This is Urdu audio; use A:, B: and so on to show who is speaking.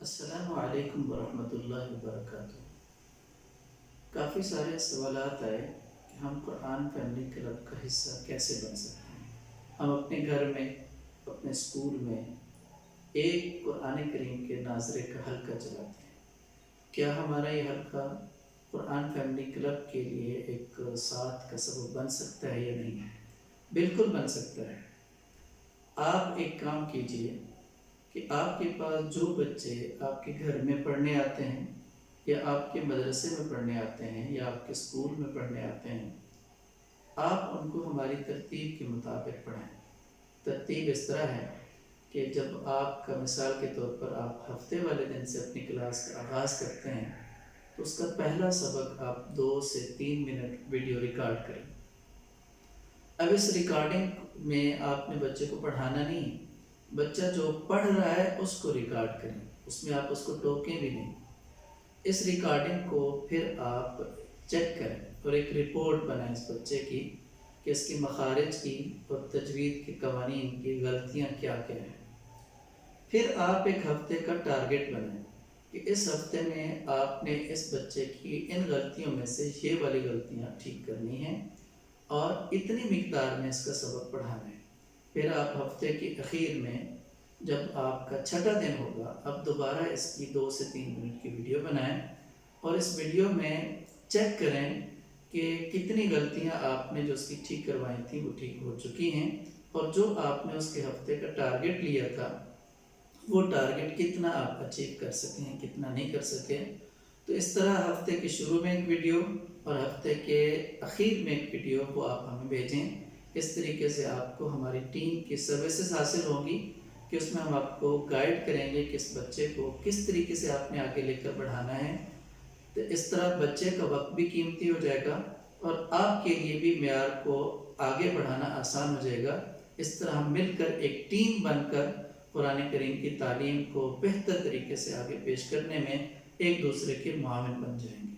A: السلام علیکم ورحمۃ اللہ وبرکاتہ۔ کافی سارے سوالات آئے کہ ہم قرآن فیملی کلب کا حصہ کیسے بن سکتے ہیں۔ ہم اپنے گھر میں، اپنے اسکول میں ایک قرآن کریم کے ناظرے کا حلقہ چلاتے ہیں۔ کیا ہمارا یہ حلقہ قرآن فیملی کلب کے لیے ایک ساتھ کا سبب بن سکتا ہے یا نہیں؟ بالکل بن سکتا ہے۔ آپ ایک کام کیجئے کہ آپ کے پاس جو بچے آپ کے گھر میں پڑھنے آتے ہیں یا آپ کے مدرسے میں پڑھنے آتے ہیں یا آپ کے اسکول میں پڑھنے آتے ہیں، آپ ان کو ہماری ترتیب کے مطابق پڑھائیں۔ ترتیب اس طرح ہے کہ جب آپ کا مثال کے طور پر آپ ہفتے والے دن سے اپنی کلاس کا آغاز کرتے ہیں تو اس کا پہلا سبق آپ 2 سے 3 منٹ ویڈیو ریکارڈ کریں۔ اب اس ریکارڈنگ میں آپ نے بچے کو پڑھانا نہیں، بچہ جو پڑھ رہا ہے اس کو ریکارڈ کریں، اس میں آپ اس کو ٹوکیں بھی نہیں۔ اس ریکارڈنگ کو پھر آپ چیک کریں اور ایک رپورٹ بنائیں اس بچے کی کہ اس کی مخارج کی اور تجوید کے قوانین کی غلطیاں کیا کیا ہیں۔ پھر آپ ایک ہفتے کا ٹارگٹ بنائیں کہ اس ہفتے میں آپ نے اس بچے کی ان غلطیوں میں سے یہ والی غلطیاں ٹھیک کرنی ہیں اور اتنی مقدار میں اس کا سبق پڑھانا ہے۔ پھر آپ ہفتے کی اخیر میں جب آپ کا چھٹا دن ہوگا، اب دوبارہ اس کی 2 سے 3 منٹ کی ویڈیو بنائیں اور اس ویڈیو میں چیک کریں کہ کتنی غلطیاں آپ نے جو اس کی ٹھیک کروائی تھیں وہ ٹھیک ہو چکی ہیں، اور جو آپ نے اس کے ہفتے کا ٹارگٹ لیا تھا وہ ٹارگٹ کتنا آپ اچیو کر سکے ہیں، کتنا نہیں کر سکے۔ تو اس طرح ہفتے کے شروع میں ایک ویڈیو اور ہفتے کے اخیر میں ایک ویڈیو وہ آپ ہمیں بھیجیں۔ اس طریقے سے آپ کو ہماری ٹیم کی سروسز حاصل ہوگی کہ اس میں ہم آپ کو گائیڈ کریں گے کہ اس بچے کو کس طریقے سے آپ نے آگے لے کر بڑھانا ہے۔ تو اس طرح بچے کا وقت بھی قیمتی ہو جائے گا اور آپ کے لیے بھی معیار کو آگے بڑھانا آسان ہو جائے گا۔ اس طرح ہم مل کر ایک ٹیم بن کر قرآن کریم کی تعلیم کو بہتر طریقے سے آگے پیش کرنے میں ایک دوسرے کے معاون بن جائیں گے۔